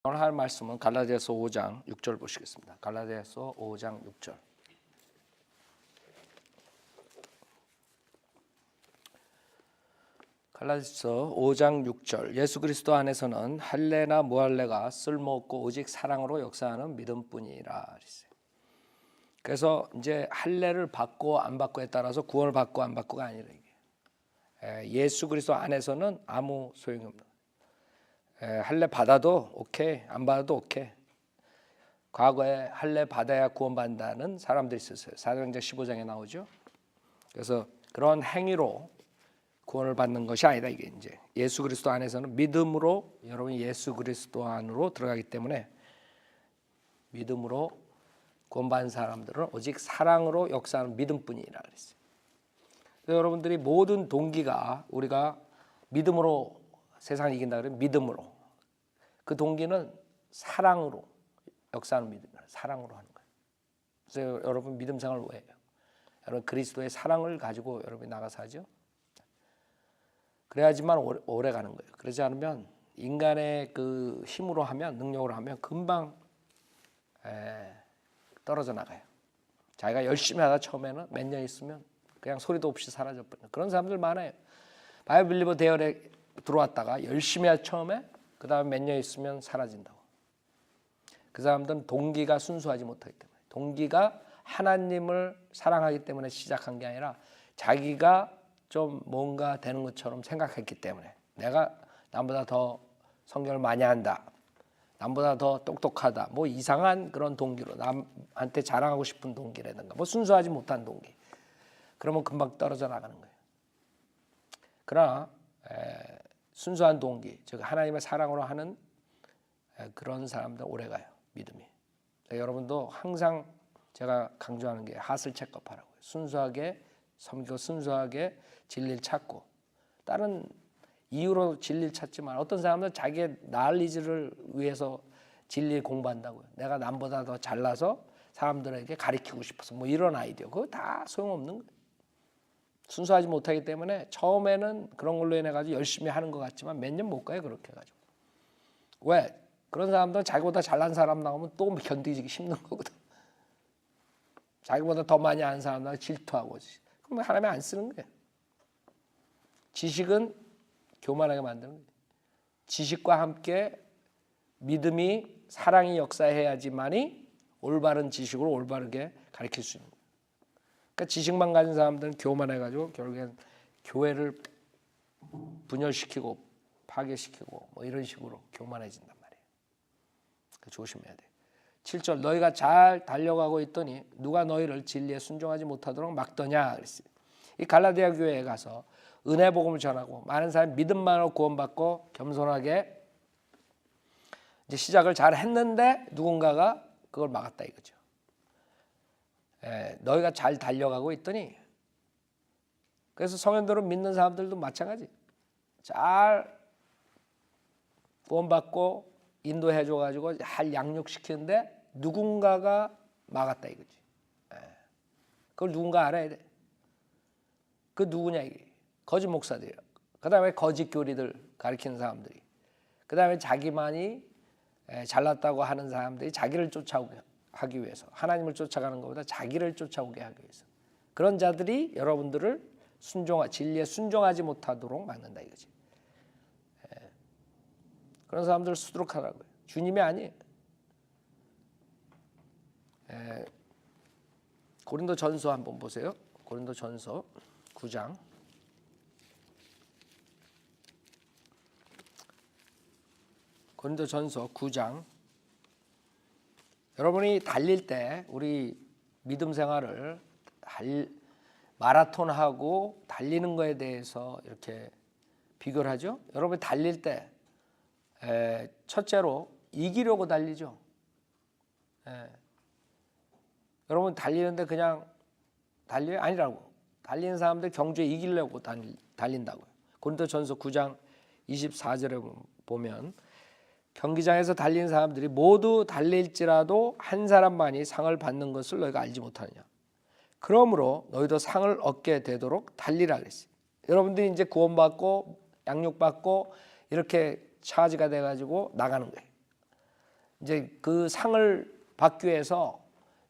오늘 할 말씀은 갈라디아서 5장 6절 보시겠습니다. 갈라디아서 5장 6절. 갈라디아서 5장 6절. 예수 그리스도 안에서는 할례나 무할례가 쓸모없고 오직 사랑으로 역사하는 믿음뿐이라. 그래서 이제 할례를 받고 안 받고에 따라서 구원을 받고 안 받고가 아니라 이게 예수 그리스도 안에서는 아무 소용이 없는. 할례 받아도 오케이, 안 받아도 오케이. 과거에 할례 받아야 구원받는다는 사람들이 있었어요. 사도행전 15장에 나오죠. 그래서 그런 행위로 구원을 받는 것이 아니다. 이게 이제 예수 그리스도 안에서는 믿음으로, 여러분이 예수 그리스도 안으로 들어가기 때문에 믿음으로 구원받은 사람들은 오직 사랑으로 역사하는 믿음뿐이라 그랬어요. 여러분들이 모든 동기가 우리가 믿음으로 세상을 이긴다 그러면 믿음으로, 그 동기는 사랑으로 역사하는 믿음이에요. 사랑으로 하는 거예요. 그래서 여러분 믿음 생활을 왜 해요? 여러분 그리스도의 사랑을 가지고 여러분이 나가서 하죠. 그래야지만 오래 가는 거예요. 그러지 않으면 인간의 그 힘으로 하면, 능력으로 하면 금방 떨어져 나가요. 자기가 열심히 하다 처음에는 몇 년 있으면 그냥 소리도 없이 사라져버려요. 그런 사람들 많아요. 바이블 빌리버 대열에 들어왔다가 열심히 하다 처음에, 그 다음에 몇 년 있으면 사라진다고. 그 사람들은 동기가 순수하지 못하기 때문에, 동기가 하나님을 사랑하기 때문에 시작한 게 아니라 자기가 좀 뭔가 되는 것처럼 생각했기 때문에, 내가 남보다 더 성경을 많이 한다, 남보다 더 똑똑하다, 뭐 이상한 그런 동기로 남한테 자랑하고 싶은 동기라든가, 뭐 순수하지 못한 동기, 그러면 금방 떨어져 나가는 거예요. 그러나 순수한 동기, 즉 하나님의 사랑으로 하는 그런 사람들 오래가요. 믿음이. 여러분도 항상 제가 강조하는 게 핫을 체크업하라고요. 순수하게 섬기고 순수하게 진리를 찾고, 다른 이유로 진리를 찾지만 어떤 사람은 자기의 난리지를 위해서 진리를 공부한다고요. 내가 남보다 더 잘나서 사람들에게 가르치고 싶어서, 뭐 이런 아이디어, 그거 다 소용없는 거예요. 순수하지 못하기 때문에 처음에는 그런 걸로 인해 가지고 열심히 하는 것 같지만 몇 년 못 가요. 그렇게 해가지고. 왜? 그런 사람들은 자기보다 잘난 사람 나오면 또 견디기 힘든 거거든. 자기보다 더 많이 아는 사람들 질투하고. 그럼 하나님이 안 쓰는 거예요. 지식은 교만하게 만드는 거예요. 지식과 함께 믿음이, 사랑이 역사해야지만이 올바른 지식으로 올바르게 가르칠 수 있는 거예요. 그러니까 지식만 가진 사람들은 교만해가지고 결국엔 교회를 분열시키고 파괴시키고 뭐 이런 식으로 교만해진단 말이에요. 그러니까 조심해야 돼. 7절, 너희가 잘 달려가고 있더니 누가 너희를 진리에 순종하지 못하도록 막더냐 그랬어요. 이 갈라디아 교회에 가서 은혜 복음을 전하고 많은 사람이 믿음만으로 구원받고 겸손하게 이제 시작을 잘 했는데 누군가가 그걸 막았다 이거죠. 너희가 잘 달려가고 있더니, 그래서 성현들은 믿는 사람들도 마찬가지. 잘 구원받고 인도해줘가지고 잘 양육시키는데 누군가가 막았다 이거지. 그걸 누군가 알아야 돼. 그 누구냐 이게. 거짓 목사들이야. 그 다음에 거짓 교리들 가르치는 사람들이. 그 다음에 자기만이 잘났다고 하는 사람들이 자기를 쫓아오게 하기 위해서, 하나님을 쫓아가는 것보다 자기를 쫓아오게 하기 위해서, 그런 자들이 여러분들을 진리에 순종하지 못하도록 막는다 이거지. 그런 사람들을 수두룩하라고요. 주님이 아니에요. 고린도전서 한번 보세요. 고린도전서 9장. 고린도전서 9장. 여러분이 달릴 때, 우리 믿음 생활을 마라톤하고 달리는 거에 대해서 이렇게 비교를 하죠. 여러분이 달릴 때 첫째로 이기려고 달리죠. 여러분 달리는데 그냥 달려요? 아니라고. 달리는 사람들 경주에 이기려고 달린다고요. 고린도전서 9장 24절에 보면, 경기장에서 달리는 사람들이 모두 달릴지라도 한 사람만이 상을 받는 것을 너희가 알지 못하느냐. 그러므로 너희도 상을 얻게 되도록 달리라 그랬어요. 여러분들이 이제 구원받고 양육받고 이렇게 차지가 돼가지고 나가는 거예요. 이제 그 상을 받기 위해서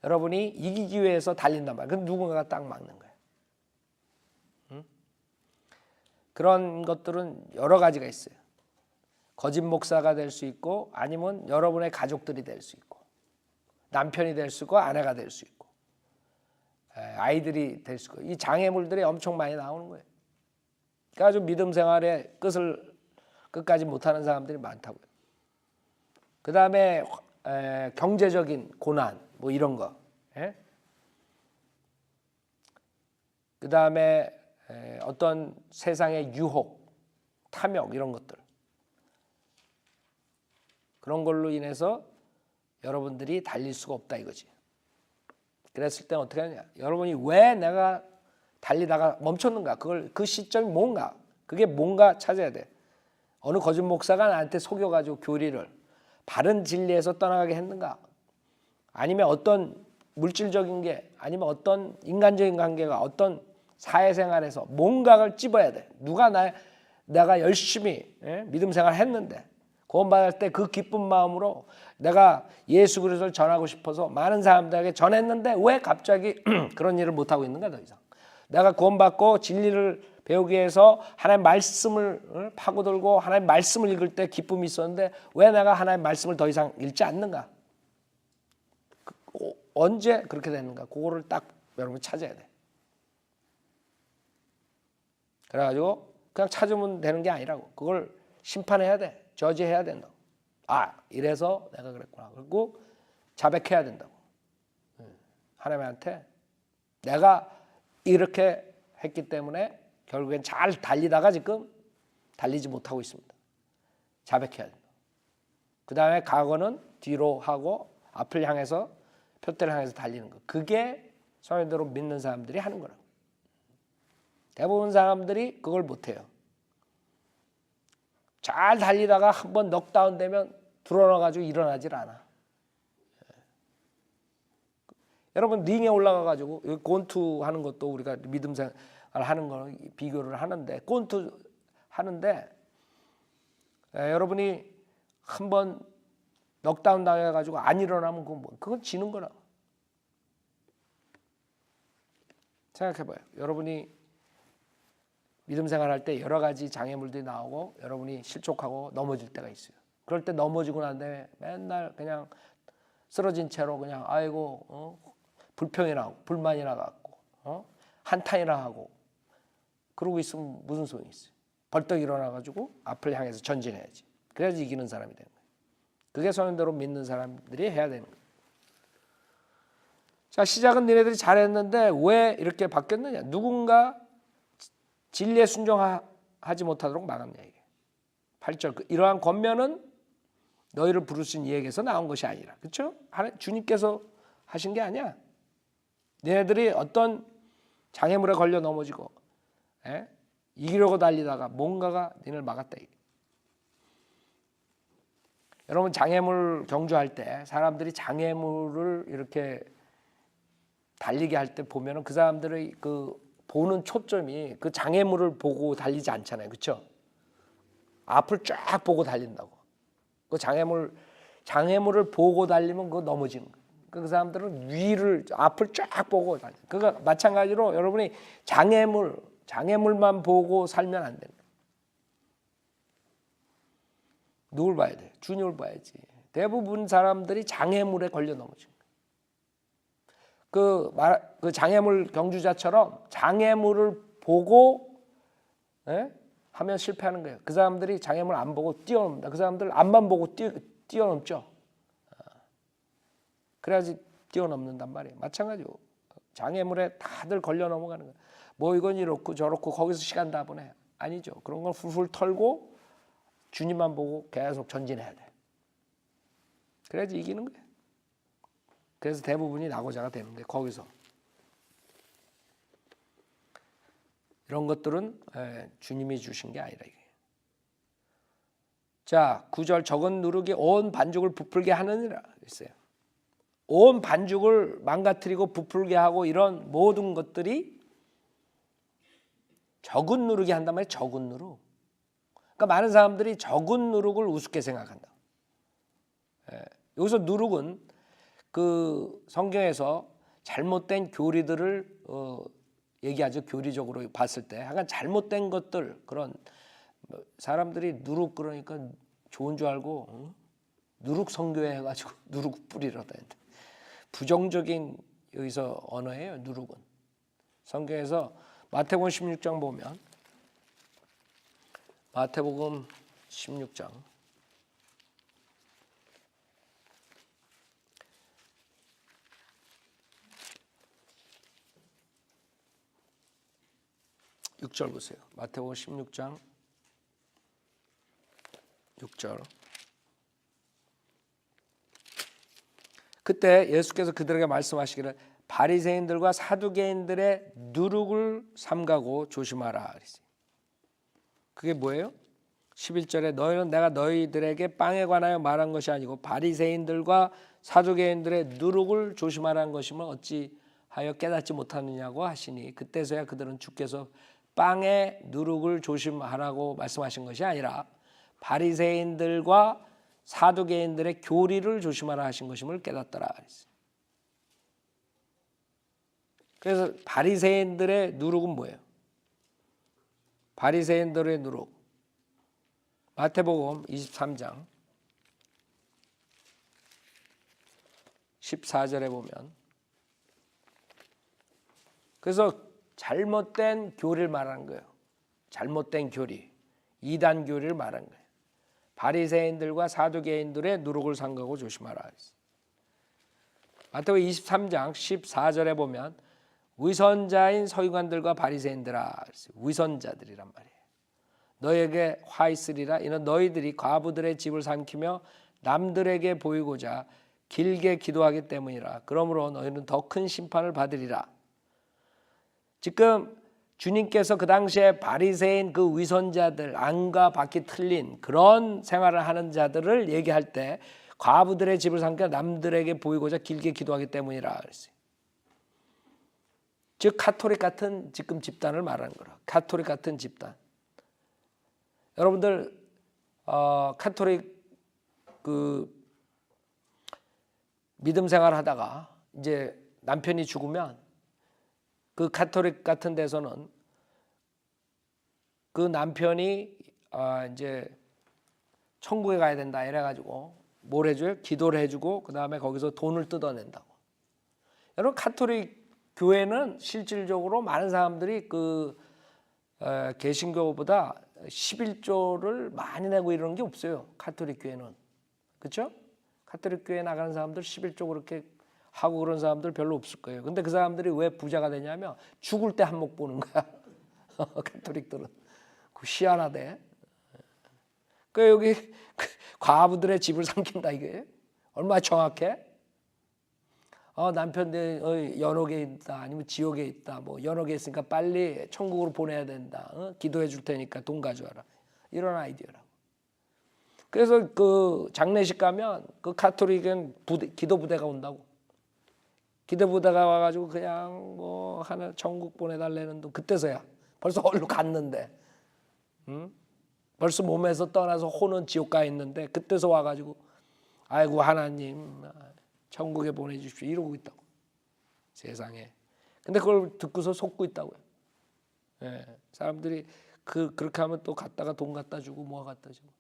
여러분이 이기기 위해서 달린단 말이에요. 그럼 누군가가 딱 막는 거예요. 그런 것들은 여러 가지가 있어요. 거짓 목사가 될 수 있고, 아니면 여러분의 가족들이 될 수 있고, 남편이 될 수 있고, 아내가 될 수 있고, 아이들이 될 수 있고, 이 장애물들이 엄청 많이 나오는 거예요. 그러니까 믿음 생활의 끝까지 못하는 사람들이 많다고요. 그 다음에 경제적인 고난, 뭐 이런 거. 그 다음에 어떤 세상의 유혹, 탐욕 이런 것들. 그런 걸로 인해서 여러분들이 달릴 수가 없다 이거지. 그랬을 때 어떻게 하냐? 여러분이 왜 내가 달리다가 멈췄는가? 그 시점이 뭔가? 그게 뭔가 찾아야 돼. 어느 거짓 목사가 나한테 속여가지고 교리를 바른 진리에서 떠나가게 했는가? 아니면 어떤 물질적인 게, 아니면 어떤 인간적인 관계가, 어떤 사회생활에서 뭔가를 찝어야 돼. 내가 열심히 믿음 생활 했는데 구원받을 때 그 기쁜 마음으로 내가 예수 그리스도를 전하고 싶어서 많은 사람들에게 전했는데 왜 갑자기 그런 일을 못하고 있는가 더 이상. 내가 구원받고 진리를 배우기 위해서 하나님 말씀을 파고들고 하나님 말씀을 읽을 때 기쁨이 있었는데 왜 내가 하나님 말씀을 더 이상 읽지 않는가? 언제 그렇게 됐는가? 그거를 딱 여러분 찾아야 돼. 그래가지고 그냥 찾으면 되는 게 아니라고. 그걸 심판해야 돼. 저지해야 된다고. 이래서 내가 그랬구나. 그리고 자백해야 된다고. 하나님한테 내가 이렇게 했기 때문에 결국엔 잘 달리다가 지금 달리지 못하고 있습니다. 자백해야 된다. 그 다음에 과거는 뒤로 하고 앞을 향해서 표대를 향해서 달리는 거. 그게 성령대로 믿는 사람들이 하는 거라고. 대부분 사람들이 그걸 못해요. 잘 달리다가 한번 넉다운 되면 드러나가지고 일어나질 않아. 여러분 링에 올라가가지고 꼰투 하는 것도 우리가 믿음 생활 하는 거 비교를 하는데 꼰투 하는데 여러분이 한번 넉다운 당해가지고 안 일어나면 그건 지는 거라고. 생각해봐요. 여러분이 믿음 생활할 때 여러 가지 장애물들이 나오고 여러분이 실족하고 넘어질 때가 있어요. 그럴 때 넘어지고 난 다음에 맨날 그냥 쓰러진 채로 그냥 불평이나 하고 불만이나 갖고 한탄이나 하고 그러고 있으면 무슨 소용이 있어요. 벌떡 일어나가지고 앞을 향해서 전진해야지. 그래야지 이기는 사람이 되는 거예요. 그게 성령대로 믿는 사람들이 해야 되는 거예요. 자, 시작은 너네들이 잘했는데 왜 이렇게 바뀌었느냐? 누군가 진리에 순종하지 못하도록 막았냐 이게. 8절 이러한 권면은 너희를 부르신 이에게서 나온 것이 아니라. 그렇죠? 주님께서 하신 게 아니야. 너희들이 어떤 장애물에 걸려 넘어지고 이기려고 달리다가 뭔가가 너희를 막았다 이게. 여러분 장애물 경주할 때 사람들이 장애물을 이렇게 달리게 할 때 보면은 그 사람들의 그 보는 초점이 그 장애물을 보고 달리지 않잖아요. 그렇죠? 앞을 쫙 보고 달린다고. 그 장애물을 보고 달리면 그거 넘어지는 거예요. 그 사람들은 앞을 쫙 보고 달려. 그거 마찬가지로 여러분이 장애물만 보고 살면 안 돼요. 누굴 봐야 돼? 주님을 봐야지. 대부분 사람들이 장애물에 걸려 넘어지는 거예요. 그 장애물 경주자처럼 장애물을 보고 하면 실패하는 거예요. 그 사람들이 장애물 안 보고 뛰어넘는다. 그 사람들 앞만 보고 뛰어넘죠. 그래야지 뛰어넘는단 말이에요. 마찬가지고 장애물에 다들 걸려 넘어가는 거예요. 뭐 이건 이렇고 저렇고 거기서 시간 다 보내. 아니죠. 그런 걸 훌훌 털고 주님만 보고 계속 전진해야 돼. 그래야지 이기는 거예요. 그래서 대부분이 낙오자가 되는 거예요. 거기서. 이런 것들은 주님이 주신 게 아니라 이게. 자, 9절 적은 누룩이 온 반죽을 부풀게 하느니라 있어요. 온 반죽을 망가뜨리고 부풀게 하고 이런 모든 것들이 적은 누룩이 한단 말이에요. 적은 누룩. 그러니까 많은 사람들이 적은 누룩을 우습게 생각한다. 여기서 누룩은 그 성경에서 잘못된 교리들을 얘기하죠. 교리적으로 봤을 때 약간 잘못된 것들, 그런 사람들이 누룩 그러니까 좋은 줄 알고 누룩 선교회 해가지고 누룩 뿌리러 다닌다. 부정적인 여기서 언어예요. 누룩은 성경에서 마태복음 16장 보면, 마태복음 16장 6절 보세요. 마태복음 16장 6절. 그때 예수께서 그들에게 말씀하시기를 바리새인들과 사두개인들의 누룩을 삼가고 조심하라. 그게 뭐예요? 11절에 너희는 내가 너희들에게 빵에 관하여 말한 것이 아니고 바리새인들과 사두개인들의 누룩을 조심하라는 것이면 어찌하여 깨닫지 못하느냐고 하시니, 그때서야 그들은 주께서 빵의 누룩을 조심하라고 말씀하신 것이 아니라 바리새인들과 사두개인들의 교리를 조심하라 하신 것임을 깨닫더라. 그래서 바리새인들의 누룩은 뭐예요? 바리새인들의 누룩, 마태복음 23장 14절에 보면, 그래서 잘못된 교리를 말하는 거예요. 잘못된 교리, 이단 교리를 말하는 거예요. 바리새인들과 사두개인들의 누룩을 삼가고 조심하라. 마태복음 23장 14절에 보면 위선자인 서기관들과 바리새인들아, 위선자들이란 말이에요. 너에게 화 있으리라. 이는 너희들이 과부들의 집을 삼키며 남들에게 보이고자 길게 기도하기 때문이라. 그러므로 너희는 더 큰 심판을 받으리라. 지금 주님께서 그 당시에 바리새인 그 위선자들, 안과 밖이 틀린 그런 생활을 하는 자들을 얘기할 때 과부들의 집을 삼켜 남들에게 보이고자 길게 기도하기 때문이라 그랬어요. 즉 카톨릭 같은 지금 집단을 말하는 거라. 카톨릭 같은 집단. 여러분들 카톨릭 그 믿음 생활하다가 이제 남편이 죽으면 그 카톨릭 같은 데서는 그 남편이 이제 천국에 가야 된다 이래가지고 뭘 해줘요? 기도를 해주고 그 다음에 거기서 돈을 뜯어낸다고. 여러분 카톨릭 교회는 실질적으로 많은 사람들이 그 개신교보다 11조를 많이 내고 이러는 게 없어요. 카톨릭 교회는. 그렇죠? 카톨릭 교회 나가는 사람들 11조 그렇게 하고 그런 사람들 별로 없을 거예요. 근데 그 사람들이 왜 부자가 되냐면 죽을 때 한몫 보는 거야. 카톨릭들은. 희한하대. 그 여기 과부들의 집을 삼킨다 이게. 얼마나 정확해? 남편 연옥에 있다, 아니면 지옥에 있다. 뭐 연옥에 있으니까 빨리 천국으로 보내야 된다. 기도해 줄 테니까 돈 가져와라. 이런 아이디어라고. 그래서 그 장례식 가면 그 카톨릭은 기도 부대가 온다고. 기도 부대가 와가지고 그냥 뭐 하나 천국 보내달라는 돈 그때서야. 벌써 얼로 갔는데, 벌써 몸에서 떠나서 혼은 지옥 가 있는데 그때서 와가지고 아이고 하나님 천국에 보내주십시오 이러고 있다고. 세상에. 근데 그걸 듣고서 속고 있다고요. 예, 사람들이 그렇게 하면 또 갔다가 돈 갖다 주고 뭐 갖다 주고.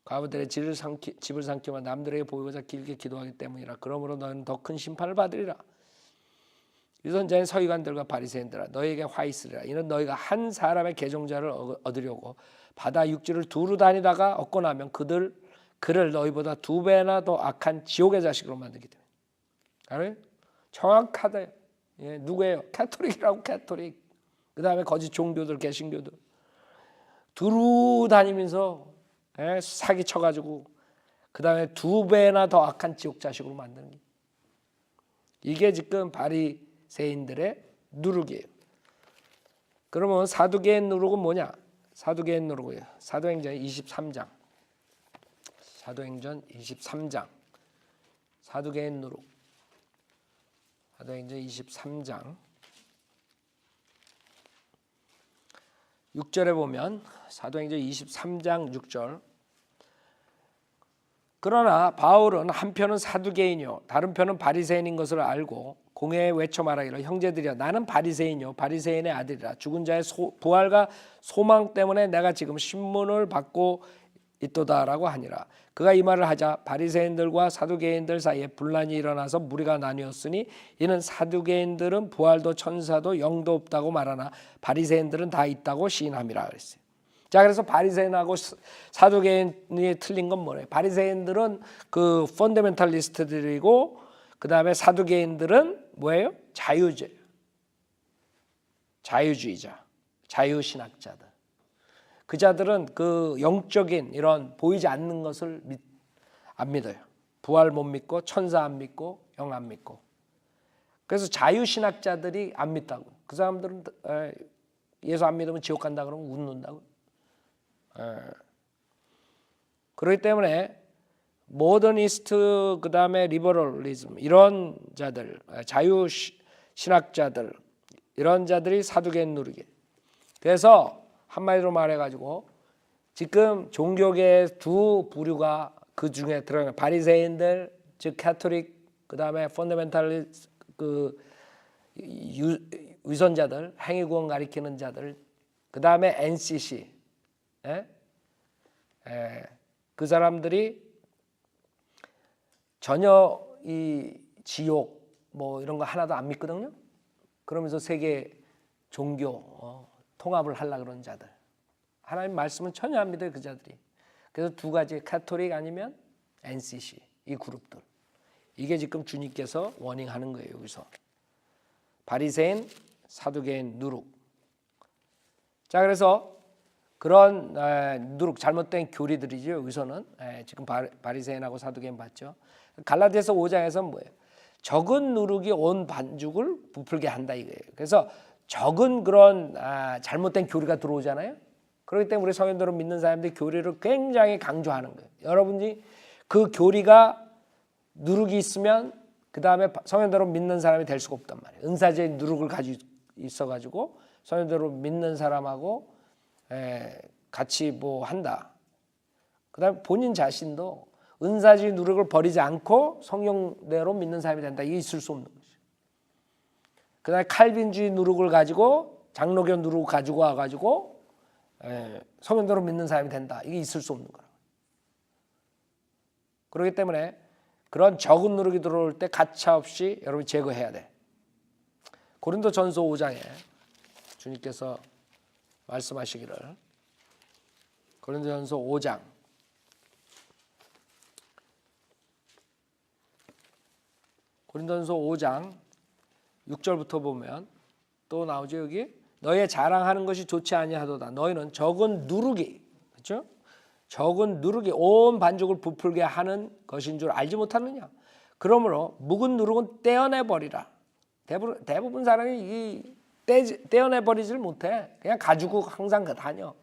과부들의 집을 삼키면 남들에게 보이고자 길게 기도하기 때문이라. 그러므로 너는 더 큰 심판을 받으리라. 위선자인 서기관들과 바리새인들아, 너희에게 화 있으리라. 이는 너희가 한 사람의 계종자를 얻으려고 바다 육지를 두루 다니다가 얻고 나면 그를 너희보다 2배나 더 악한 지옥의 자식으로 만들기 때문에. 알아요? 정확하다. 예, 누구예요? 카톨릭이라고. 카톨릭. 그 다음에 거짓 종교들, 개신교들 두루 다니면서 사기 쳐가지고 그 다음에 2배나 더 악한 지옥 자식으로 만드는 게, 이게 지금 바리새인들의 누룩이에요. 그러면 사두개인 누룩은 뭐냐? 사두개인 누룩이에요. 사도행전 23장. 사도행전 23장. 사두개인 누룩. 사도행전 23장 6절에 보면, 사도행전 23장 6절, 그러나 바울은 한편은 사두개인이요 다른 편은 바리새인인 것을 알고 공회에 외쳐 말하기를 형제들이여 나는 바리새인이요 바리새인의 아들이라 죽은 자의 부활과 소망 때문에 내가 지금 신문을 받고 있도다라고 하니라. 그가 이 말을 하자 바리새인들과 사두개인들 사이에 분란이 일어나서 무리가 나뉘었으니 이는 사두개인들은 부활도 천사도 영도 없다고 말하나 바리새인들은 다 있다고 시인함이라 그랬어요. 자, 그래서 바리새인하고 사두개인이 틀린 건 뭐예요? 바리새인들은 그 펀더멘탈리스트들이고 그 다음에 사두개인들은 뭐예요? 자유주의자, 자유신학자들. 그 자들은 그 영적인 이런 보이지 않는 것을 안 믿어요. 부활 못 믿고 천사 안 믿고 영 안 믿고. 그래서 자유신학자들이 안 믿다고. 그 사람들은 예수 안 믿으면 지옥 간다 그러면 웃는다고. 그렇기 때문에 모더니스트 그 다음에 리버럴리즘 이런 자들 자유신학자들 이런 자들이 사두개인 누르게. 그래서 한마디로 말해가지고 지금 종교계의 두 부류가 그 중에 들어가요. 바리새인들 즉 캐토릭 그 다음에 펀더멘탈리 그 위선자들 행위구원 가리키는 자들 그 다음에 NCC 그 사람들이 전혀 이 지옥 뭐 이런 거 하나도 안 믿거든요. 그러면서 세계 종교 통합을 하려고 그러는 자들. 하나님 말씀은 전혀 안 믿어요. 그 자들이. 그래서 두 가지 카톨릭 아니면 NCC 이 그룹들. 이게 지금 주님께서 워닝하는 거예요. 여기서. 바리새인, 사두개인, 누룩. 자, 그래서 그런 누룩 잘못된 교리들이죠. 여기서는 지금 바리새인하고 사두개인 봤죠. 갈라디아서 5장에서는 뭐예요? 적은 누룩이 온 반죽을 부풀게 한다 이거예요. 그래서 적은 그런 잘못된 교리가 들어오잖아요. 그렇기 때문에 우리 성현들을 믿는 사람들이 교리를 굉장히 강조하는 거예요. 여러분이 그 교리가 누룩이 있으면 그 다음에 성현대로 믿는 사람이 될 수가 없단 말이에요. 은사제의 누룩을 가지고 있어가지고 성현대로 믿는 사람하고 같이 뭐 한다. 그 다음에 본인 자신도 은사주의 누룩을 버리지 않고 성령대로 믿는 사람이 된다. 이게 있을 수 없는 거죠. 그 다음에 칼빈주의 누룩을 가지고 장로교 누룩 가지고 와가지고 성령대로 믿는 사람이 된다. 이게 있을 수 없는 거라고. 그렇기 때문에 그런 적은 누룩이 들어올 때 가차없이 여러분이 제거해야 돼. 고린도전서 5장에 주님께서 말씀하시기를 고린도전서 5장 고린도전서 5장 6절부터 보면 또 나오죠. 여기 너의 자랑하는 것이 좋지 아니하도다. 너희는 적은 누룩이 그렇죠? 적은 누룩이 온 반죽을 부풀게 하는 것인 줄 알지 못하느냐. 그러므로 묵은 누룩은 떼어내버리라. 대부분 사람이 떼어내버리질 못해. 그냥 가지고 항상 다녀.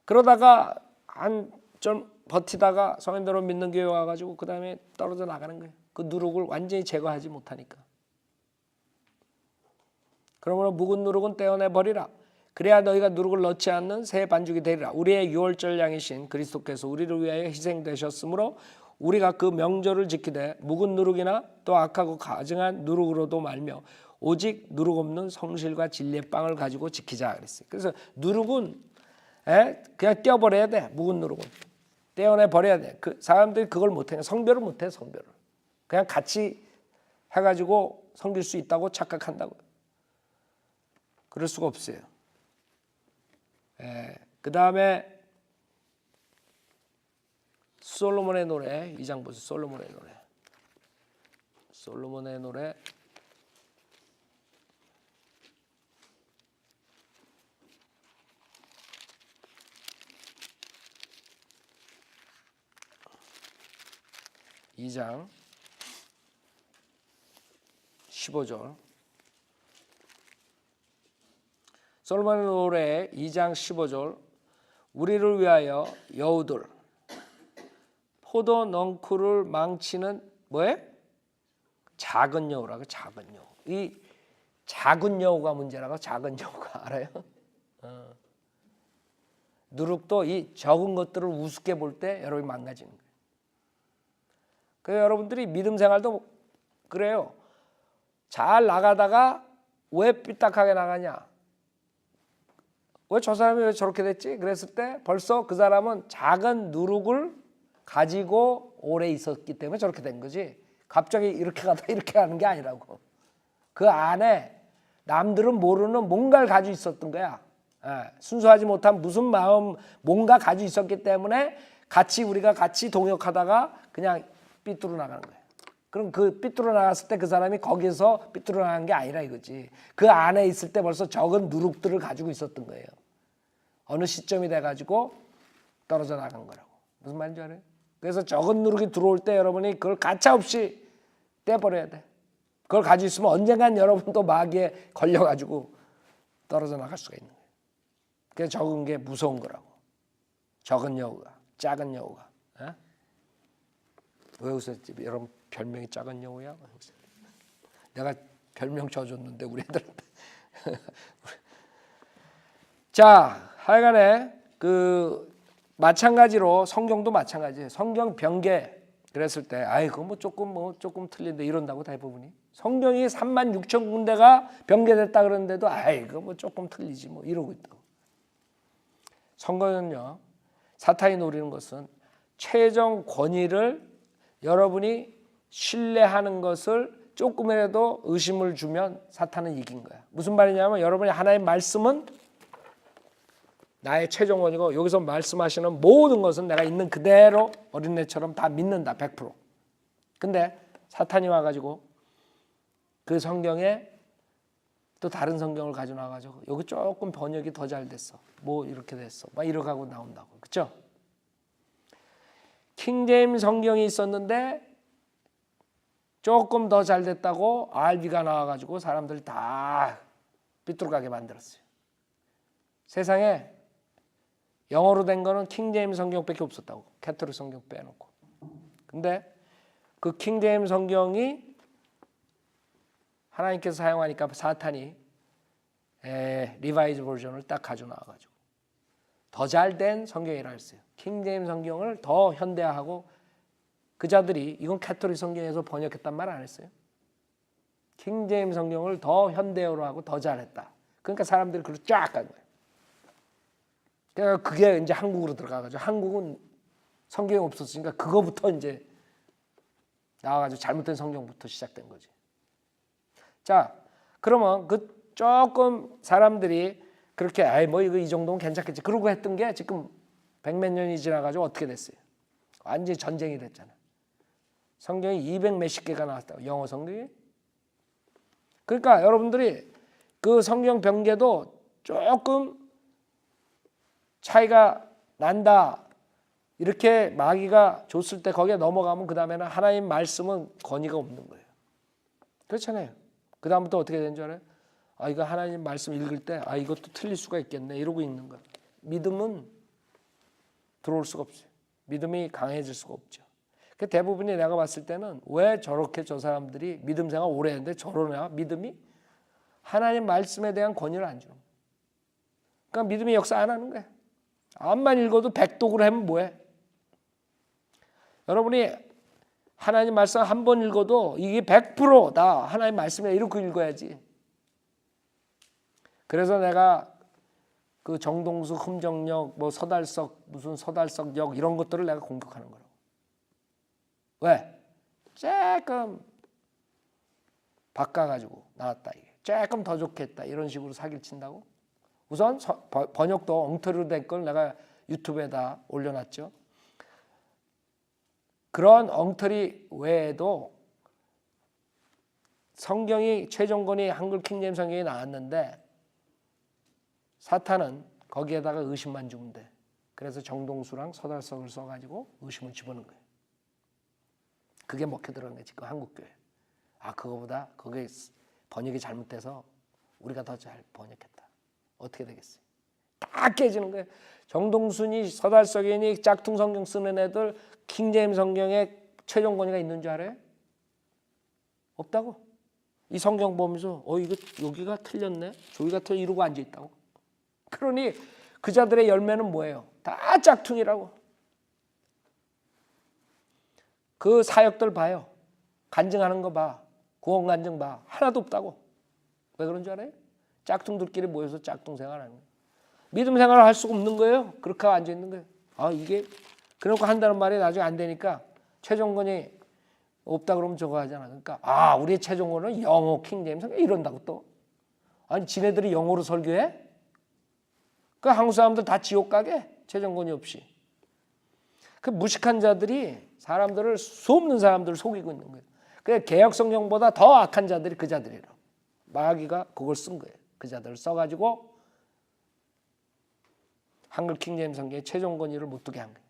그러다가 한 좀 버티다가 성인대로 믿는 교회 와가지고 그 다음에 떨어져 나가는 거예요. 그 누룩을 완전히 제거하지 못하니까. 그러므로 묵은 누룩은 떼어내버리라. 그래야 너희가 누룩을 넣지 않는 새 반죽이 되리라. 우리의 유월절 양이신 그리스도께서 우리를 위하여 희생되셨으므로 우리가 그 명절을 지키되 묵은 누룩이나 또 악하고 가증한 누룩으로도 말며 오직 누룩 없는 성실과 진리의 빵을 가지고 지키자 그랬어요. 그래서 누룩은 그냥 떼어버려야 돼. 묵은 누룩은 떼어내버려야 돼. 그 사람들이 그걸 못해. 성별을 못해. 성별을 그냥 같이 해가지고 섬길 수 있다고 착각한다고. 그럴 수가 없어요. 그 다음에 솔로몬의 노래 2장 보세요. 솔로몬의 노래 2장 15절 솔로몬의 노래 2장 15절 우리를 위하여 여우들 포도 넝쿨을 망치는 뭐예요? 작은 여우라고. 작은 여우. 이 작은 여우가 문제라고. 작은 여우가 알아요? 누룩도 이 적은 것들을 우습게 볼 때 여러분이 망가지는 거예요. 그래서 여러분들이 믿음 생활도 그래요. 잘 나가다가 왜 삐딱하게 나가냐? 왜 저 사람이 왜 저렇게 됐지? 그랬을 때 벌써 그 사람은 작은 누룩을 가지고 오래 있었기 때문에 저렇게 된 거지. 갑자기 이렇게 가다 이렇게 하는 게 아니라고. 그 안에 남들은 모르는 뭔가를 가지고 있었던 거야. 순수하지 못한 무슨 마음, 뭔가 가지고 있었기 때문에 우리가 같이 동역하다가 그냥 삐뚤어 나가는 거야. 그럼 그 삐뚤어 나갔을 때 그 사람이 거기서 삐뚤어 나간 게 아니라 이거지. 그 안에 있을 때 벌써 적은 누룩들을 가지고 있었던 거예요. 어느 시점이 돼가지고 떨어져 나간 거라고. 무슨 말인지 알아요? 그래서 적은 누룩이 들어올 때 여러분이 그걸 가차없이 떼버려야 돼. 그걸 가지고 있으면 언젠간 여러분도 마귀에 걸려가지고 떨어져 나갈 수가 있는 거예요. 그래서 적은 게 무서운 거라고. 적은 여우가, 작은 여우가. 왜 웃었지? 여러분 별명이 작은 여우야? 내가 별명 줘줬는데 우리 애들한테. 자, 하여간에 마찬가지로 성경도 마찬가지예요. 성경 변개 그랬을 때 그거 뭐 조금 틀린데 이런다고 대부분이. 성경이 36,000군데가 변개됐다 그러는데도 그거 뭐 조금 틀리지 뭐 이러고 있다고. 선거는요, 사탄이 노리는 것은 최종 권위를 여러분이 신뢰하는 것을 조금이라도 의심을 주면 사탄은 이긴 거야. 무슨 말이냐면 여러분이 하나님의 말씀은 나의 최종 권위고 여기서 말씀하시는 모든 것은 내가 있는 그대로 어린애처럼 다 믿는다. 100%. 근데 사탄이 와가지고 그 성경에 또 다른 성경을 가지고 나와가지고 여기 조금 번역이 더 잘 됐어. 뭐 이렇게 됐어. 막 이렇게 하고 나온다고. 그렇죠? 킹제임스 성경이 있었는데 조금 더 잘 됐다고 RV가 나와가지고 사람들 다 삐뚤어가게 만들었어요. 세상에 영어로 된 거는 킹제임스 성경밖에 없었다고. 캐톨릭 성경 빼놓고. 근데 그 킹제임스 성경이 하나님께서 사용하니까 사탄이 리바이즈 버전을 딱 가지고 나와가지고 더 잘된 성경이라 했어요. 킹제임스 성경을 더 현대화하고 그자들이 이건 캐톨릭 성경에서 번역했단 말 안 했어요. 킹제임스 성경을 더 현대어로 하고 더 잘했다. 그러니까 사람들이 그걸 쫙 간 거예요. 그러니까 그게 이제 한국으로 들어가가지고 한국은 성경이 없었으니까 그거부터 이제 나와가지고 잘못된 성경부터 시작된 거지. 자, 그러면 그 조금 사람들이 그렇게 뭐 이거 이 정도면 괜찮겠지 그러고 했던 게 지금 100몇 년이 지나가지고 어떻게 됐어요? 완전히 전쟁이 됐잖아. 성경이 200 몇십 개가 나왔다고. 영어 성경이. 그러니까 여러분들이 그 성경 변개도 조금 차이가 난다. 이렇게 마귀가 줬을 때 거기에 넘어가면 그 다음에는 하나님 말씀은 권위가 없는 거예요. 그렇잖아요. 그 다음부터 어떻게 되는 줄 알아요? 이거 하나님 말씀 읽을 때 이것도 틀릴 수가 있겠네 이러고 있는 거예요. 믿음은 들어올 수가 없어요. 믿음이 강해질 수가 없죠. 대부분이 내가 봤을 때는 왜 저렇게 저 사람들이 믿음 생활 오래 했는데 저러냐? 믿음이 하나님 말씀에 대한 권위를 안 주는 거예요. 그러니까 믿음이 역사 안 하는 거예요. 암만 읽어도 백독으로 하면 뭐해? 여러분이 하나님 말씀 한 번 읽어도 이게 100% 다 하나님 말씀에 이렇게 읽어야지. 그래서 내가 그 정동수 흠정역 뭐 서달석 무슨 서달석역 이런 것들을 내가 공격하는 거라고. 왜? 조금 바꿔가지고 나왔다 이게. 조금 더 좋겠다 이런 식으로 사기를 친다고? 우선 번역도 엉터리로 된 걸 내가 유튜브에다 올려놨죠. 그런 엉터리 외에도 성경이 최종권이 한글 킹제임스 성경이 나왔는데 사탄은 거기에다가 의심만 주면 돼. 그래서 정동수랑 서달석을 써가지고 의심을 집어넣은 거예요. 그게 먹혀 들어간 거지 그 한국교회. 그거보다 그게 번역이 잘못돼서 우리가 더 잘 번역했다. 어떻게 되겠어요? 다 깨지는 거예요. 정동순이 서달석이니 짝퉁 성경 쓰는 애들 킹제임스 성경에 최종 권위가 있는 줄 알아요? 없다고. 이 성경 보면서 이거 여기가 틀렸네. 저기가 틀려 이러고 앉아 있다고. 그러니 그자들의 열매는 뭐예요? 다 짝퉁이라고. 그 사역들 봐요. 간증하는 거 봐. 구원 간증 봐. 하나도 없다고. 왜 그런 줄 알아요? 짝퉁들끼리 모여서 짝퉁 생활하는 거예요. 믿음 생활을 할 수가 없는 거예요. 그렇게 앉아 있는 거예요. 아, 이게 그러고 한다는 말이 나중에 안 되니까 최종권이 없다 그러면 저거 하잖아. 그러니까 아, 우리의 최종권은 영어 킹제임스 이런다고 또. 아니, 지네들이 영어로 설교해? 그 한국 사람들 다 지옥 가게? 최종권이 없이. 그 무식한 자들이 사람들을 수없는 사람들을 속이고 있는 거예요. 그래, 개혁 성경보다 더 악한 자들이 그 자들이라. 마귀가 그걸 쓴 거예요. 그 자들을 써가지고 한글 킹제임스 성경에 최종 권위를 못 두게 한 거예요.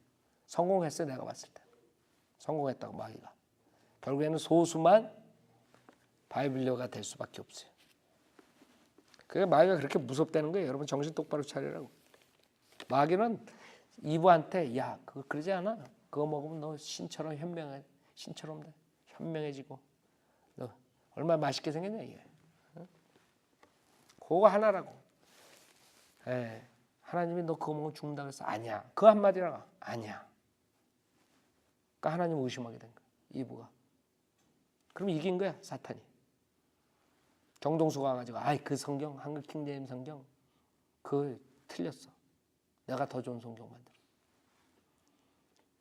성공했어요. 내가 봤을 때. 성공했다고 마귀가. 결국에는 소수만 바이블리어가 될 수밖에 없어요. 그게 마귀가 그렇게 무섭다는 거예요. 여러분 정신 똑바로 차리라고. 마귀는 이브한테 야, 그거 그러지 않아? 그거 먹으면 너 신처럼 현명해지고 너 얼마나 맛있게 생겼냐 이게. 그거 하나라고. 하나님이 너 그거 먹으면 죽는다고 해서 아니야. 그 한마디라고. 아니야. 그러니까 하나님을 의심하게 된 거야. 이브가. 그럼 이긴 거야 사탄이. 정동수가 와가지고 아이 그 성경 한글 킹제임스 성경 그거 틀렸어. 내가 더 좋은 성경 만들어.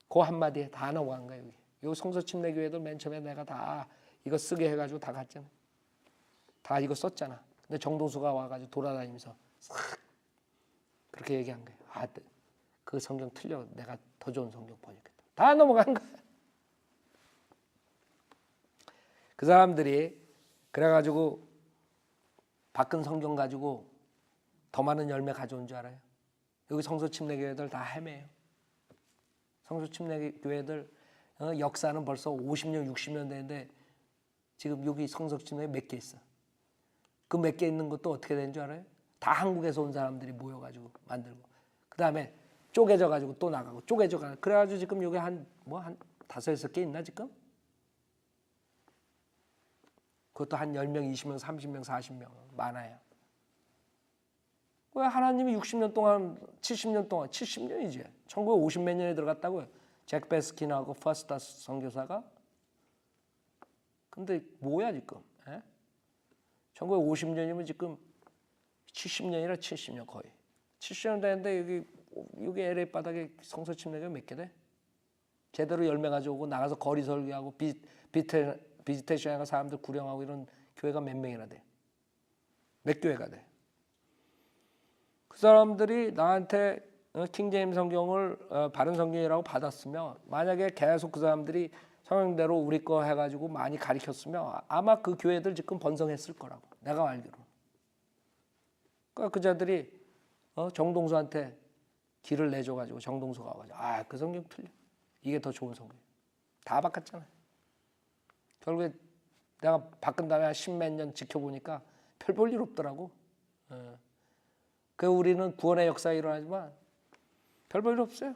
그 한마디에 다 넘어간 거야. 여기 성서 침례교회도 맨 처음에 내가 다 이거 쓰게 해가지고 다 갔잖아. 다 이거 썼잖아. 근데 정동수가 와가지고 돌아다니면서 싹 그렇게 얘기한 거예요. 아, 그 성경 틀려. 내가 더 좋은 성경 번역했다. 다 넘어간 거야. 그 사람들이 그래가지고 바꾼 성경 가지고 더 많은 열매 가져온 줄 알아요? 여기 성서 침례교회들 다 헤매요. 성서 침례교회들 역사는 벌써 50년, 60년 되는데 지금 여기 성서 침례 몇 개 있어. 그 몇 개 있는 것도 어떻게 되는 줄 알아요? 다 한국에서 온 사람들이 모여가지고 만들고 그 다음에 쪼개져가지고 또 나가고 쪼개져가지고 그래가지고 지금 여기 한 5-6개 있나 지금? 그것도 한 10명, 20명, 30명, 40명 많아요. 왜 하나님이 60년 동안 70년 동안 70년이지 1950 몇 년에 들어갔다고요. 잭 베스킨하고 퍼스타스 선교사가. 근데 뭐야 지금? 1950년이면 지금 70년이라 70년 거의 70년 되는데 여기 LA 바닥에 성서 침례가 몇 개 돼? 제대로 열매 가져오고 나가서 거리 설교하고 비지테이션하고 사람들 구령하고 이런 교회가 몇 명이나 돼? 몇 교회가 돼? 그 사람들이 나한테 킹제임스 성경을 바른 성경이라고 받았으면 만약에 계속 그 사람들이 성경대로 우리 거 해가지고 많이 가르쳤으면 아마 그 교회들 지금 번성했을 거라고 내가 알기로. 그러니까 그 자들이 정동수한테 길을 내줘가지고 정동수가 와가지고 아, 그 성경 틀려. 이게 더 좋은 성경. 다 바꿨잖아요. 결국에 내가 바꾼 다음에 한 10몇 년 지켜보니까 별 볼 일 없더라고. 그 우리는 구원의 역사가 일어나지만 별 볼 일 없어요.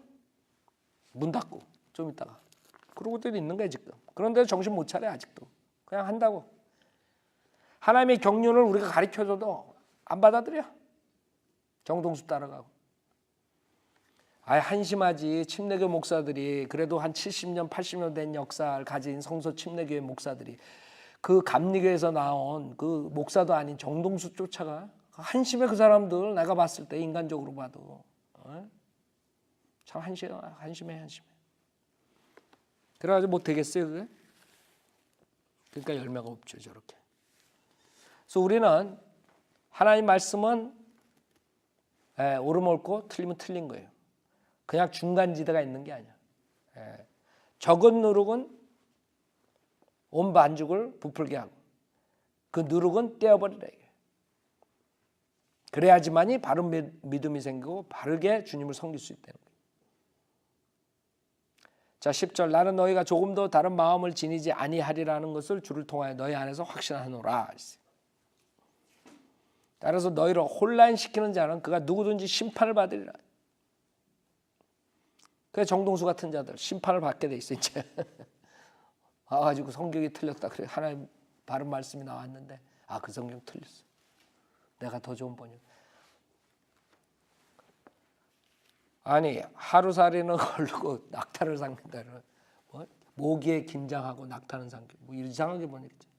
문 닫고 좀 있다가 그러고 또 있는 거야 지금. 그런데 정신 못 차려 아직도. 그냥 한다고. 하나님의 경륜을 우리가 가르쳐줘도 안 받아들여. 정동수 따라가고. 아예 한심하지. 침례교 목사들이 그래도 한 70년 80년 된 역사를 가진 성서 침례교회 목사들이 그 감리교에서 나온 그 목사도 아닌 정동수 쫓아가. 한심해 그 사람들. 내가 봤을 때 인간적으로 봐도 참 한심해. 그래가지고 못 되겠어요 그게? 그러니까 열매가 없죠 저렇게. 그래서 우리는 하나님 말씀은 옳으면 옳고 틀리면 틀린 거예요. 그냥 중간지대가 있는 게 아니야. 적은 누룩은 온 반죽을 부풀게 하고 그 누룩은 떼어버리라. 그래야지만이 바른 믿음이 생기고 바르게 주님을 섬길 수 있다는 거예요. 자 10절 나는 너희가 조금도 다른 마음을 지니지 아니하리라는 것을 주를 통하여 너희 안에서 확신하노라. 따라서 너희를 혼란시키는 자는 그가 누구든지 심판을 받으리라. 그래서 정동수 같은 자들 심판을 받게 돼 있어 이제. 와가지고 성경이 틀렸다. 그래 하나님 바른 말씀이 나왔는데 그 성경 틀렸어. 내가 더 좋은 번역. 아니 하루살이는 걸르고 낙타를 삭는다는 뭐? 모기에 긴장하고 낙타는 삼켜. 뭐 이상하게 번역했죠.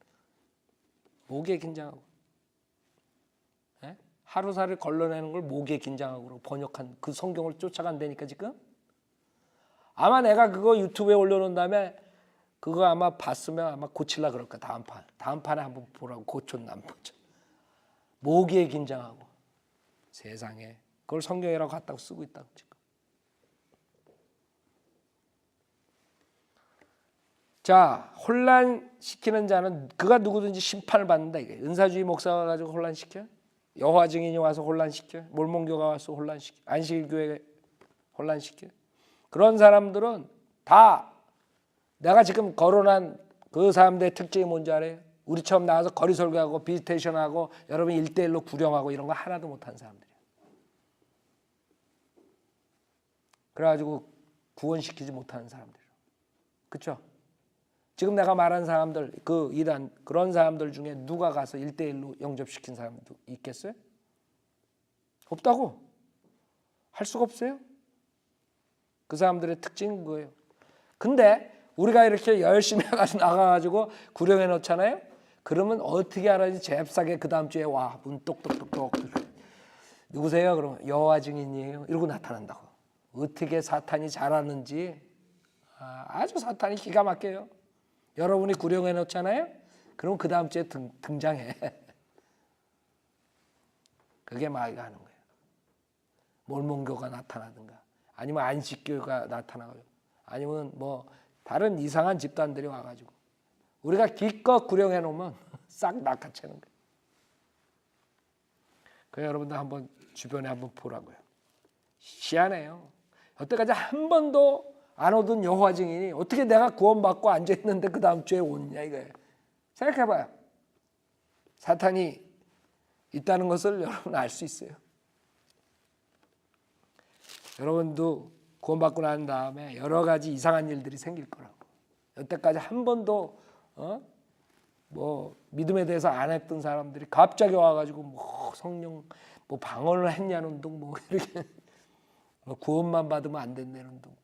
모기에 긴장하고. 예? 하루살을 걸러내는 걸 모기에 긴장하고 번역한 그 성경을 쫓아간다니까 지금. 아마 내가 그거 유튜브에 올려놓은 다음에 그거 아마 봤으면 아마 고칠라 그럴 거야. 다음 판에 한번 보라고. 고쳤나 안 고쳤나. 모기에 긴장하고. 세상에 그걸 성경이라고 갖다가 쓰고 있다고 지금. 자, 혼란시키는 자는 그가 누구든지 심판을 받는다 이게. 은사주의 목사가 가지고 혼란시켜? 여호와 증인이 와서 혼란시켜? 몰몬교가 와서 혼란시켜? 안식일교회 혼란시켜? 그런 사람들은 다 내가 지금 거론한 그 사람들의 특징이 뭔지 알아요? 우리처럼 나와서 거리 설교하고 비지테이션하고 여러분 1대1로 구령하고 이런 거 하나도 못한 사람들이에요. 그래가지고 구원시키지 못하는 사람들이에요. 그렇죠? 지금 내가 말한 사람들 그 이단 그런 사람들 중에 누가 가서 1대1로 영접시킨 사람도 있겠어요? 없다고. 할 수가 없어요. 그 사람들의 특징인 거예요. 근데 우리가 이렇게 열심히 나가가지고 구령해 놓잖아요. 그러면 어떻게 알아야지 잽싸게 그 다음 주에 와 문 똑똑똑똑 누구세요? 그러면 여호와 증인이에요. 이러고 나타난다고. 어떻게 사탄이 잘하는지 아주 사탄이 기가 막혀요. 여러분이 구령해 놓잖아요. 그럼 그 다음 주에 등장해. 그게 마귀가 하는 거예요. 몰몬교가 나타나든가 아니면 안식교가 나타나고 아니면 뭐 다른 이상한 집단들이 와가지고 우리가 기껏 구령해 놓으면 싹 낚아채는 거예요. 그래서 여러분들 한번 주변에 한번 보라고요. 희한해요. 여태까지 한 번도 안 오던 여호와 증인이 어떻게 내가 구원받고 앉아있는데 그 다음 주에 오느냐 이거예요. 생각해봐요. 사탄이 있다는 것을 여러분 알 수 있어요. 여러분도 구원받고 난 다음에 여러 가지 이상한 일들이 생길 거라고. 여태까지 한 번도 뭐 믿음에 대해서 안 했던 사람들이 갑자기 와가지고 뭐 성령 뭐 방언을 했냐는 둥 뭐 이렇게 뭐 구원만 받으면 안 된다는 둥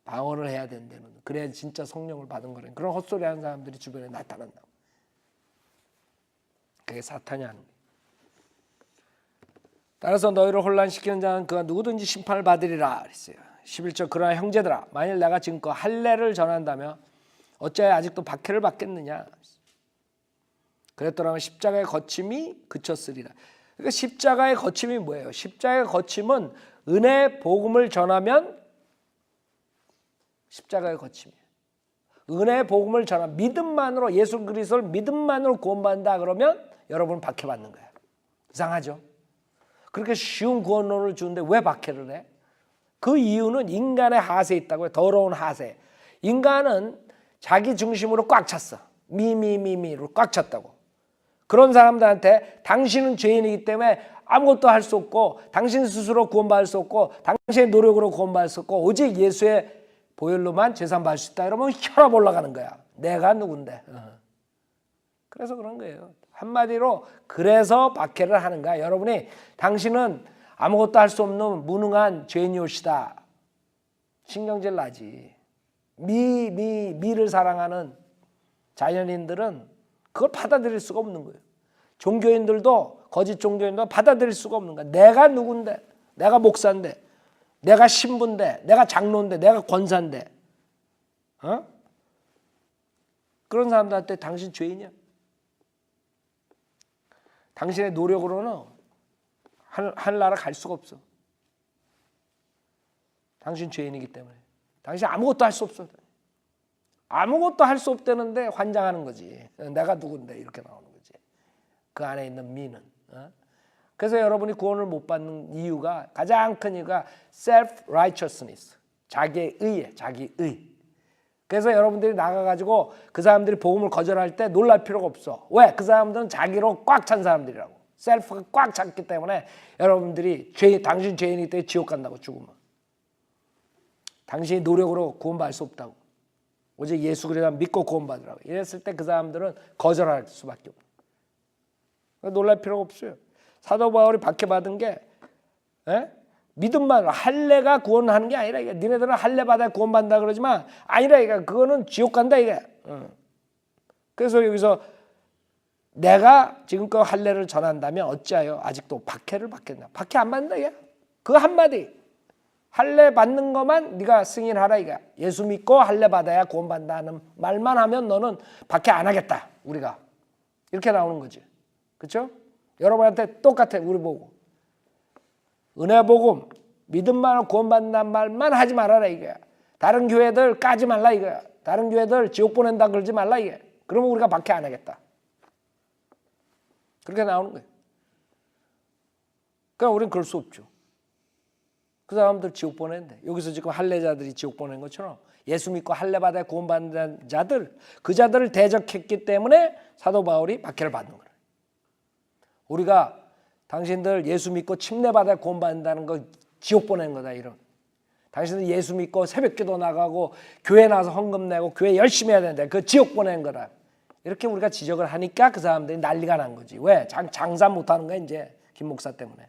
방언을 해야 된다는 둥 그래야 진짜 성령을 받은 거래. 그런 헛소리 하는 사람들이 주변에 나타난다고. 그게 사탄이 하는 거예요. 따라서 너희를 혼란시키는 자는 그가 누구든지 심판을 받으리라 그랬어요. 11절 그러나 형제들아 만일 내가 지금껏 할례를 전한다면 어찌하여 아직도 박해를 받겠느냐. 그랬더라면 십자가의 거침이 그쳤으리라. 그러니까 십자가의 거침이 뭐예요? 십자가의 거침은 은혜 복음을 전하면 십자가의 거침이에요. 은혜 복음을 전하면 믿음만으로 예수 그리스도를 믿음만으로 구원받는다 그러면 여러분은 박해받는 거예요. 이상하죠? 그렇게 쉬운 구원론을 주는데 왜 박해를 해? 그 이유는 인간의 하세에 있다고요. 더러운 하세. 인간은 자기 중심으로 꽉 찼어. 미로 꽉 찼다고. 그런 사람들한테 당신은 죄인이기 때문에 아무것도 할 수 없고 당신 스스로 구원받을 수 없고 당신의 노력으로 구원받을 수 없고 오직 예수의 보혈로만 제사받을 수 있다. 이러면 혈압 올라가는 거야. 내가 누군데. 그래서 그런 거예요. 한마디로 그래서 박해를 하는 거야. 여러분이 당신은 아무것도 할 수 없는 무능한 죄인이오시다. 신경질 나지. 미를 사랑하는 자연인들은 그걸 받아들일 수가 없는 거예요. 종교인들도 거짓 종교인도 받아들일 수가 없는 거야. 내가 누군데, 내가 목사인데, 내가 신부인데, 내가 장로인데, 내가 권사인데, 그런 사람들한테 당신 죄인이야. 당신의 노력으로는 하늘나라 갈 수가 없어. 당신 죄인이기 때문에. 당신 아무것도 할 수 없어. 아무것도 할 수 없다는데 환장하는 거지. 내가 누군데 이렇게 나오는 거지. 그 안에 있는 미는. 그래서 여러분이 구원을 못 받는 이유가 가장 큰 이유가 self-righteousness. 자기의 의에 자기의. 그래서 여러분들이 나가가지고 그 사람들이 복음을 거절할 때 놀랄 필요가 없어. 왜? 그 사람들은 자기로 꽉 찬 사람들이라고. 셀프가 꽉 찼기 때문에 여러분들이 당신 죄인이기 때문에 지옥 간다고 죽으면. 당신이 노력으로 구원받을 수 없다고. 오직 예수 그리스도를 믿고 구원받으라고. 이랬을 때 그 사람들은 거절할 수밖에 없어요. 놀랄 필요가 없어요. 사도 바울이 박해받은 게 믿음만 할례가 구원하는 게 아니라 이게 니네들은 할례 받아야 구원받는다 그러지만 아니라 이게 그거는 지옥 간다 이게. 그래서 여기서 내가 지금껏 할례를 전한다면 어찌하여 아직도 박해를 받겠나? 박해 안 받는다 이게. 그 한마디 할례 받는 것만 네가 승인하라 이게. 예수 믿고 할례 받아야 구원받는다는 말만 하면 너는 박해 안 하겠다 우리가. 이렇게 나오는 거지. 그렇죠? 여러분한테 똑같아 우리 보고. 은혜 복음 믿음만 구원받는다는 말만 하지 말아라 이게. 다른 교회들 까지 말라 이게. 다른 교회들 지옥 보낸다 그러지 말라 이게. 그러면 우리가 박해 안 하겠다. 그렇게 나오는 거예요. 그러니까 우리는 그럴 수 없죠. 그 사람들 지옥 보내는데 여기서 지금 할례자들이 지옥 보낸 것처럼 예수 믿고 할례 받아 구원받는 자들 그 자들을 대적했기 때문에 사도 바울이 박해를 받는 거예요. 우리가 당신들 예수 믿고 침례받아 구원받는다는 거 지옥 보내는 거다 이런. 당신들 예수 믿고 새벽기도 나가고 교회 나와서 헌금 내고 교회 열심히 해야 되는데 그 지옥 보내는 거다. 이렇게 우리가 지적을 하니까 그 사람들이 난리가 난 거지. 왜? 장사 못하는 거야 이제 김 목사 때문에.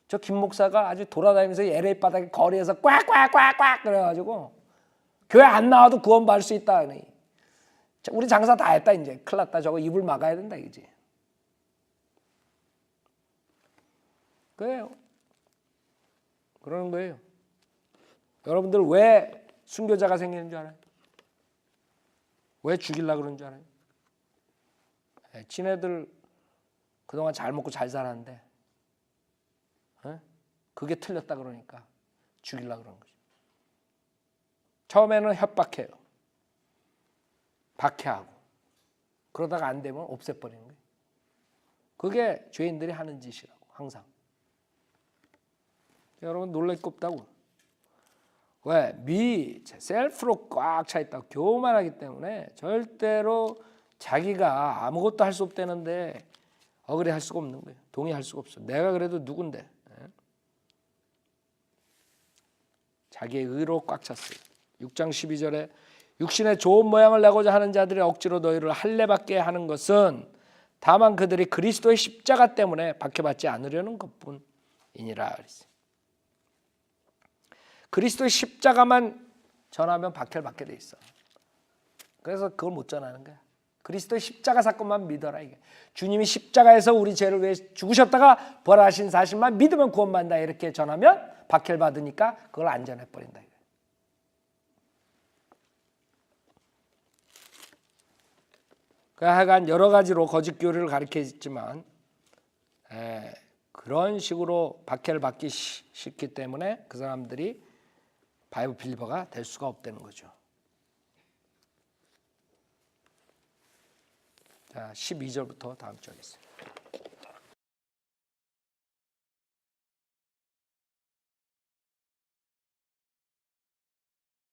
저 김 목사가 아주 돌아다니면서 LA 바닥에 거리에서 꽉꽉꽉꽉 그래가지고 교회 안 나와도 구원받을 수 있다. 우리 장사 다 했다 이제. 큰일 났다. 저거 입을 막아야 된다 이제. 그래요. 그러는 거예요. 여러분들 왜 순교자가 생기는 줄 알아요? 왜 죽이려고 그러는 줄 알아요? 지네들 그동안 잘 먹고 잘 살았는데 그게 틀렸다 그러니까 죽이려고 그러는 거죠. 처음에는 협박해요. 박해하고 그러다가 안 되면 없애버리는 거예요. 그게 죄인들이 하는 짓이라고 항상. 여러분 놀랄 게 없다고. 왜? 셀프로 꽉 차 있다고 교만하기 때문에 절대로 자기가 아무것도 할 수 없다는데 억울해 할 수가 없는 거예요. 동의할 수가 없어. 내가 그래도 누군데. 자기의 의로 꽉 찼어요. 6장 12절에 육신의 좋은 모양을 내고자 하는 자들이 억지로 너희를 할례받게 하는 것은 다만 그들이 그리스도의 십자가 때문에 박해받지 않으려는 것뿐이니라. 그리스도의 십자가만 전하면 박해를 받게 돼 있어. 그래서 그걸 못 전하는 거야. 그리스도의 십자가 사건만 믿어라 이게. 주님이 십자가에서 우리 죄를 위해 죽으셨다가 부활하신 사실만 믿으면 구원받는다 이렇게 전하면 박해를 받으니까 그걸 안 전해버린다 이게. 하여간 여러 가지로 거짓 교리를 가르치지만 그런 식으로 박해를 받기 쉽기 때문에 그 사람들이 바이블 빌리버가 될 수가 없다는 거죠. 자, 12절부터 다음 주 하겠습니다.